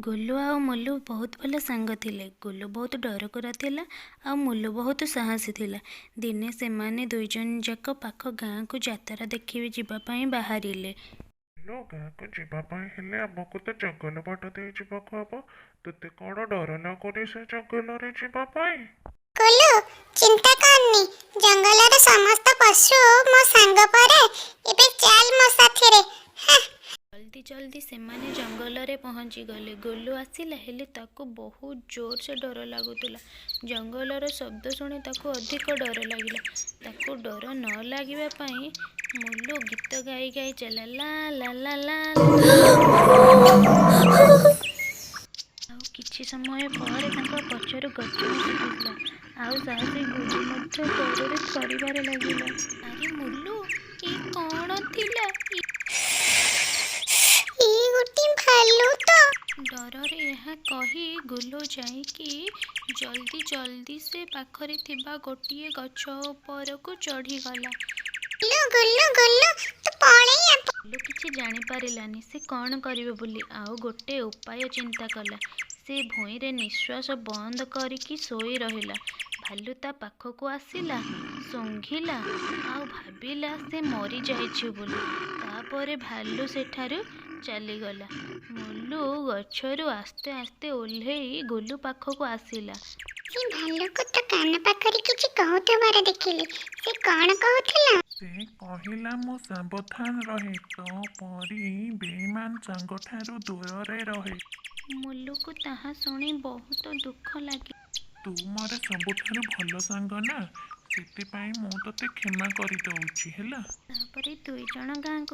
ଗୋଲୁ ଆଉ ମୋଲୁ ବହୁତ ଭଲ ସାଙ୍ଗ ଥିଲେ। ଗୋଲୁ ବହୁତ ଡରକୁରା ଥିଲା ଆଉ ମୋଲୁ ବହୁତ ସାହସୀ ଥିଲା। ଦିନେ ସେମାନେ ଦୁଇଜଣ ଯାକ ପାଖ ଗାଁକୁ ଯାତ୍ରା ଦେଖି ଯିବା ପାଇଁ ବାହାରିଲେ। ଲୋ ଗାଁକୁ ଯିବା ପାଇଁ ହେଲେ ଆମକୁ ତ ଜଙ୍ଗଲ ବାଟ ଦେଇ ଯିବାକୁ ହବ। ତତେ କଣ ଡର ଲାଗୁନି ସେ ଜଙ୍ଗଲରେ ଯିବା ପାଇଁ? ଗୋଲୁ, ଚିନ୍ତା କରନି। ଜଙ୍ଗଲର ସମସ୍ତ ପଶୁ ମୋ ସାଙ୍ଗ ପରା। ଏବେ ଚାଲ ମୋ ସାଥିରେ। ଜଲ୍ଦି ଜଲ୍ଦି ସେମାନେ ଜଙ୍ଗଲରେ ପହଞ୍ଚିଗଲେ। ଗୋଲୁ ଆସିଲା, ହେଲେ ତାକୁ ବହୁତ ଜୋରସେ ଡର ଲାଗୁଥିଲା। ଜଙ୍ଗଲର ଶବ୍ଦ ଶୁଣି ତାକୁ ଅଧିକ ଡର ଲାଗିଲା। ତାକୁ ଡର ନ ଲାଗିବା ପାଇଁ ମୋଲୁ ଗୀତ ଗାଇ ଗାଇ ଚାଲିଲା, ଲା ଲା ଲା ଲା ଲା। ଆଉ କିଛି ସମୟ ପରେ ତାଙ୍କ ପଛରୁ ଗର୍ଜନ ଶୁଭିଲା। ଆଉ ସାହସୀ ଗୋଲୁ ମଧ୍ୟ ଡରରେ ଥରିବାରେ ଲାଗିଲା। ଆରେ ମୋଲୁ, ଏ କଣ ଥିଲା? ଗୋଟେ ଭାଲୁ ତ। ଡରରେ ଏହା କହି ଗୋଲୁ ଯାଇକି ଜଲ୍ଦି ସେ ପାଖରେ ଥିବା ଗୋଟିଏ ଗଛ ଉପରକୁ ଚଢ଼ିଗଲା। ଗୋଲୁ ଗୋଲୁ, ତୁ ପଳେଇ ଆ। ଗୋଲୁ କିଛି ଜାଣିପାରିଲାନି ସେ କ'ଣ କରିବ ବୋଲି। ଆଉ ଗୋଟେ ଉପାୟ ଚିନ୍ତା କଲା। ସେ ଭୂଇଁରେ ନିଶ୍ୱାସ ବନ୍ଦ କରିକି ଶୋଇ ରହିଲା। ଭାଲୁ ତା ପାଖକୁ ଆସିଲା, ଶୁଙ୍ଘିଲା ଆଉ ଭାବିଲା ସେ ମରିଯାଇଛି ବୋଲି। ତାପରେ ଭାଲୁ ସେଠାରୁ ଚାଲିଗଲା। ମୋଲୁ ଗଛରୁ ଆସ୍ତେ ଆସ୍ତେ ଓହ୍ଲେଇ ଗୋଲୁ ପାଖକୁ ଆସିଲା। ସେ ଭାଲୁକୁ ତ କାନ ପାଖରେ କିଛି କହୁଥିବାର ଦେଖିଲି। ସେ କ'ଣ କହୁଥିଲା? ସେ କହିଲା ମୁଁ ସାବଧାନ ରହେ, ତୋ ପରି ବେଇମାନ ସାଙ୍ଗଠାରୁ ଦୂରରେ ରହେ। ମୋଲୁକୁ ତାହା ଶୁଣି ବହୁତ ଦୁଃଖ ଲାଗିଲା। ତୁ ମୋର ସବୁଠାରୁ ଭଲ ସାଙ୍ଗ ନା, ସେଥିପାଇଁ ମୁଁ ତତେ କ୍ଷମା କରିଦଉଛି ହେଲା। ତାପରେ ଦୁଇଜଣ ଗାଁକୁ